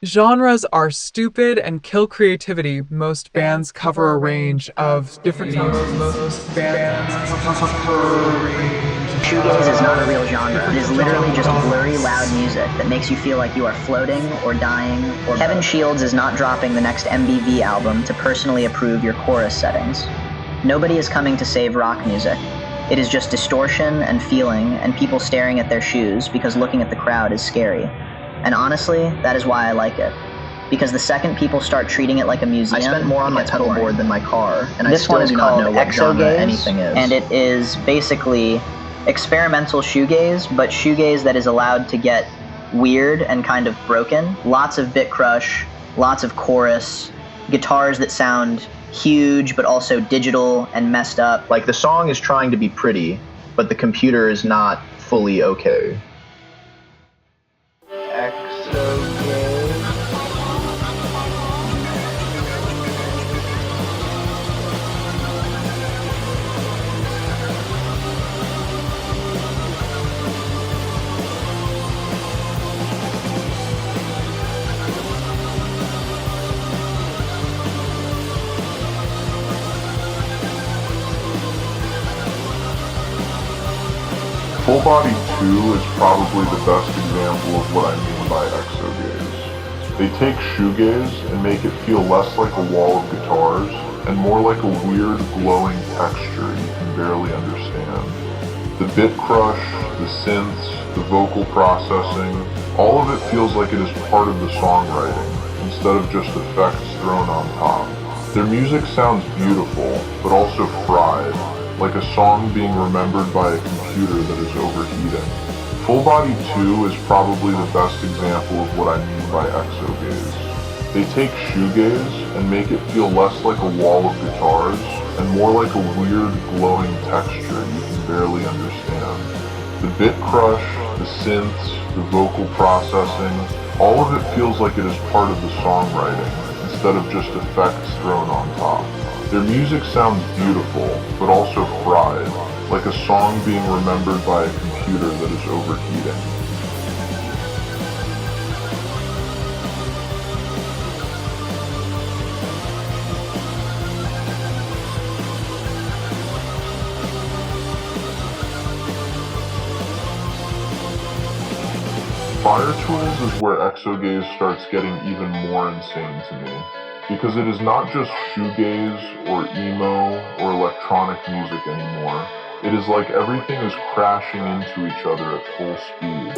Genres are stupid and kill creativity. Most bands cover a range of different themes. Most bands cover a range Shoegaze is not a real of genre. It is different literally just genres. blurry, loud music that makes you feel like you are floating or dying. Or Kevin Shields is not dropping the next MBV album to personally approve your chorus settings. Nobody is coming to save rock music. It is just distortion and feeling and people staring at their shoes because looking at the crowd is scary. And honestly, that is why I like it. Because the second people start treating it like a museum, I spent more on my pedal board than my car, and I still do not know what genre anything is. And it is basically experimental shoegaze, but shoegaze that is allowed to get weird and kind of broken. Lots of bitcrush, lots of chorus, guitars that sound huge but also digital and messed up. Like, the song is trying to be pretty, but the computer is not fully okay. Fullbody 2 is probably the best example of what I mean by exogaze. They take shoegaze and make it feel less like a wall of guitars and more like a weird glowing texture you can barely understand. The bitcrush, the synths, the vocal processing, all of it feels like it is part of the songwriting instead of just effects thrown on top. Their music sounds beautiful, but also fried, like a song being remembered by a computer that is overheating. Fullbody 2 is probably the best example of what I mean by exogaze. They take shoegaze and make it feel less like a wall of guitars and more like a weird glowing texture you can barely understand. The bitcrush, the synths, the vocal processing, all of it feels like it is part of the songwriting instead of just effects thrown on top. Their music sounds beautiful, but also fried, like a song being remembered by a computer that is overheating. fire-toolz is where exogaze starts getting even more insane to me. Because it is not just shoegaze or emo or electronic music anymore. It is like everything is crashing into each other at full speed.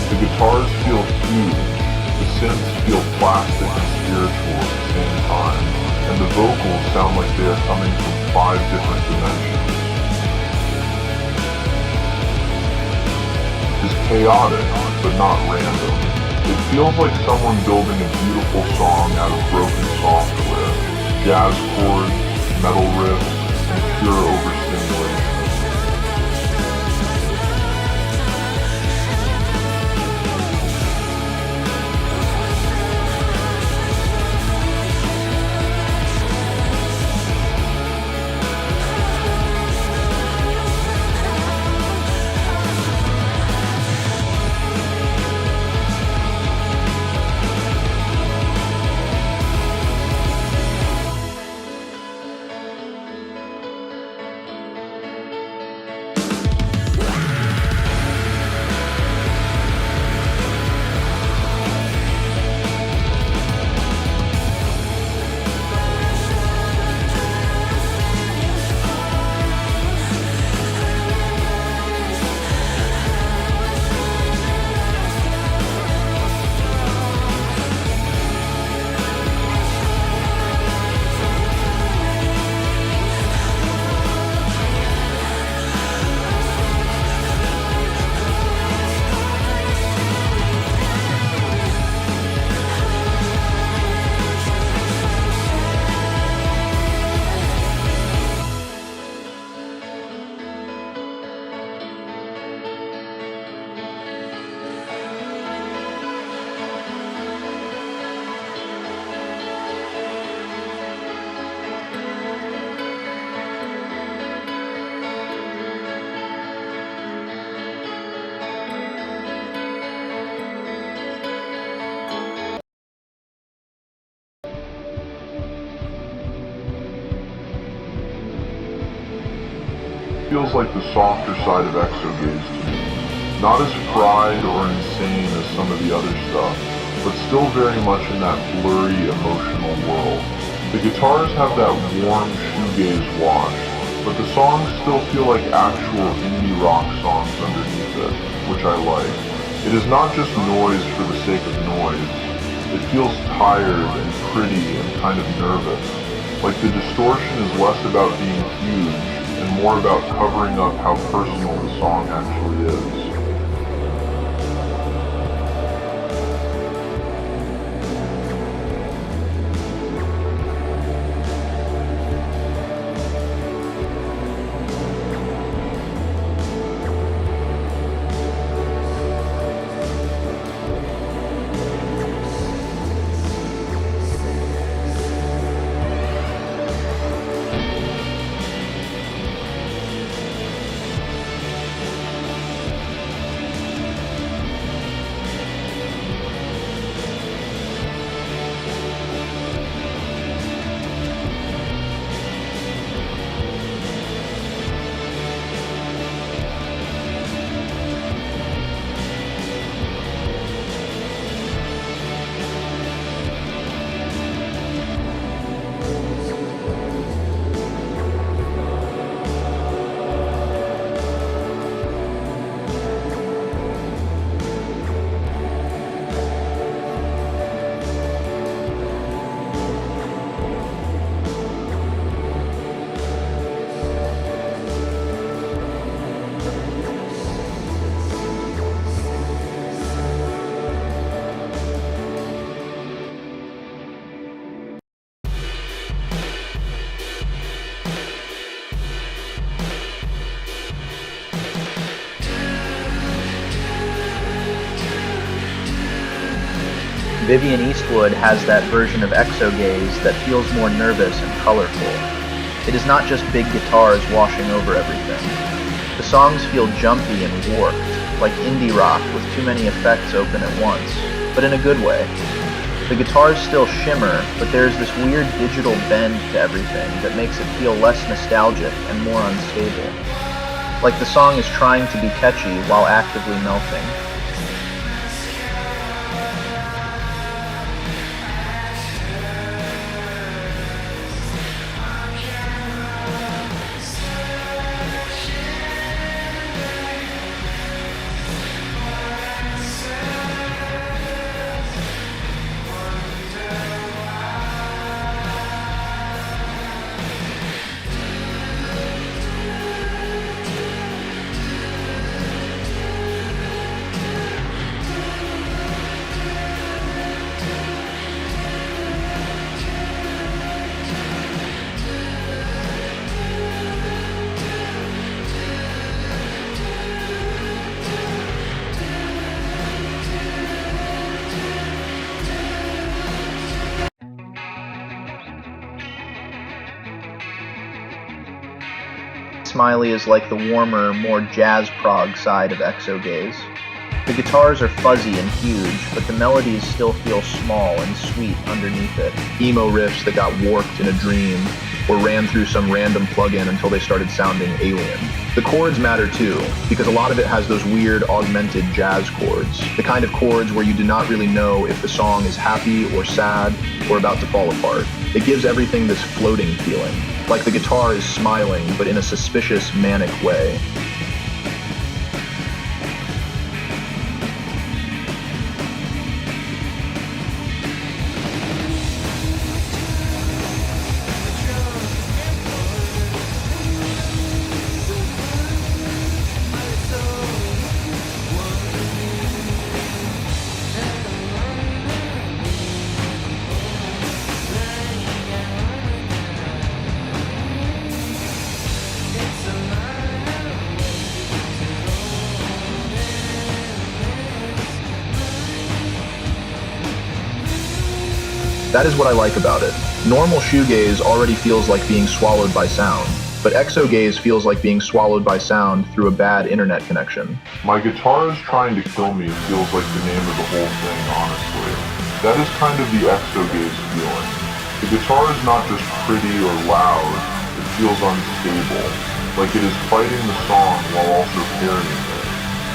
The guitars feel huge, the synths feel plastic and spiritual at the same time, and the vocals sound like they are coming from 5 different dimensions. It's chaotic, but not random. It feels like someone building a beautiful song out of broken software, jazz chords, metal riffs, and pure overstimulation. feels like the softer side of exogaze to me. Not as fried or insane as some of the other stuff, but still very much in that blurry, emotional world. The guitars have that warm shoegaze wash, but the songs still feel like actual indie rock songs underneath it, which I like. It is not just noise for the sake of noise. It feels tired and pretty and kind of nervous. Like the distortion is less about being huge and more about covering up how personal the song actually is. Vivienne Eastwood has that version of exogaze that feels more nervous and colorful. It is not just big guitars washing over everything. The songs feel jumpy and warped, like indie rock with too many effects open at once, but in a good way. The guitars still shimmer, but there's this weird digital bend to everything that makes it feel less nostalgic and more unstable. Like the song is trying to be catchy while actively melting. Smiley is like the warmer, more jazz prog side of exogaze. The guitars are fuzzy and huge, but the melodies still feel small and sweet underneath it. Emo riffs that got warped in a dream, or ran through some random plugin until they started sounding alien. The chords matter too, because a lot of it has those weird augmented jazz chords. The kind of chords where you do not really know if the song is happy or sad or about to fall apart. It gives everything this floating feeling, like the guitar is smiling, but in a suspicious, manic way. That is what I like about it. Normal shoegaze already feels like being swallowed by sound, but exogaze feels like being swallowed by sound through a bad internet connection. My guitar is trying to kill me feels like the name of the whole thing, honestly. That is kind of the exogaze feeling. The guitar is not just pretty or loud, it feels unstable. like it is fighting the song while also carrying it.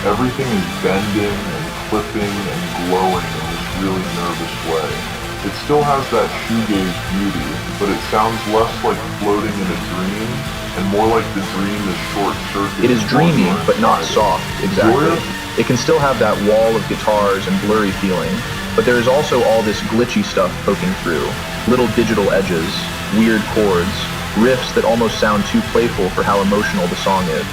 Everything is bending and clipping and glowing in this really nervous way. It still has that shoegaze beauty, but it sounds less like floating in a dream and more like the dream is short-circuited. It is dreamy, but not soft, exactly. It can still have that wall of guitars and blurry feeling, but there is also all this glitchy stuff poking through. Little digital edges, weird chords, riffs that almost sound too playful for how emotional the song is.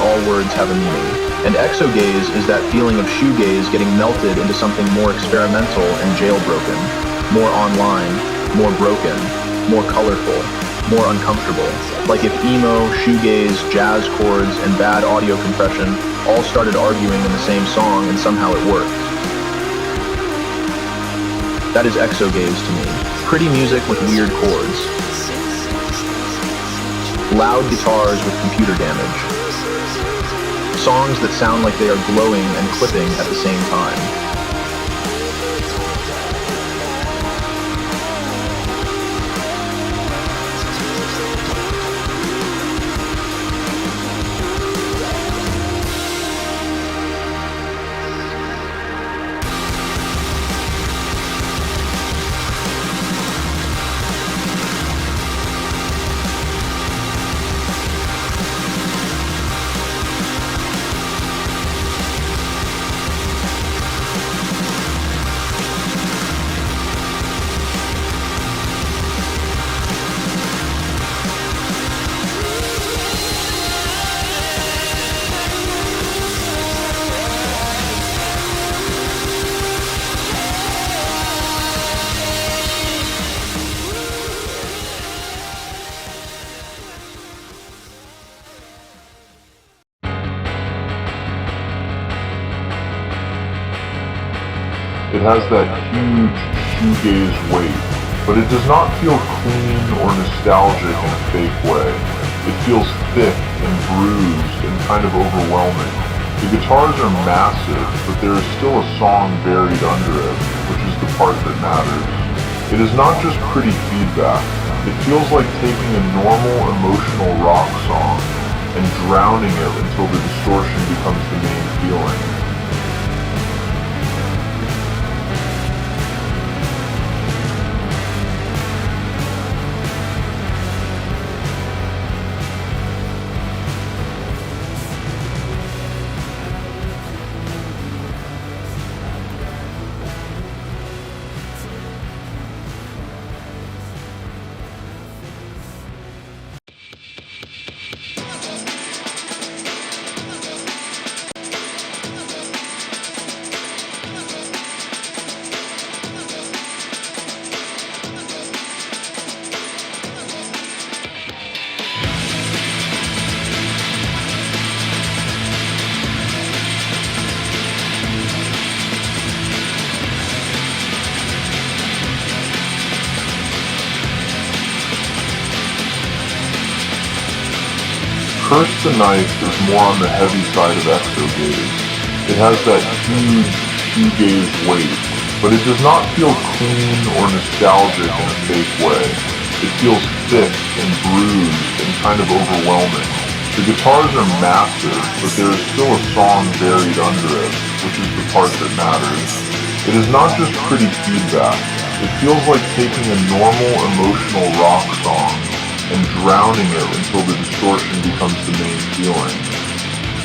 All words have a meaning. And exogaze is that feeling of shoegaze getting melted into something more experimental and jailbroken, more online, more broken, more colorful, more uncomfortable. Like if emo, shoegaze, jazz chords, and bad audio compression all started arguing in the same song and somehow it worked. That is exogaze to me. Pretty music with weird chords. Loud guitars with computer damage. Songs that sound like they are glowing and clipping at the same time. It has that huge shoegaze weight, but it does not feel clean or nostalgic in a fake way. It feels thick and bruised and kind of overwhelming. The guitars are massive, but there is still a song buried under it, which is the part that matters. It is not just pretty feedback. It feels like taking a normal emotional rock song and drowning it until the distortion becomes the main feeling. Curse the Knife is more on the heavy side of exogaze. It has that huge shoegaze weight, but it does not feel clean or nostalgic in a fake way. It feels thick and bruised and kind of overwhelming. The guitars are massive, but there is still a song buried under it, which is the part that matters. It is not just pretty feedback. It feels like taking a normal emotional rock song and drowning it until the distortion becomes the main feeling.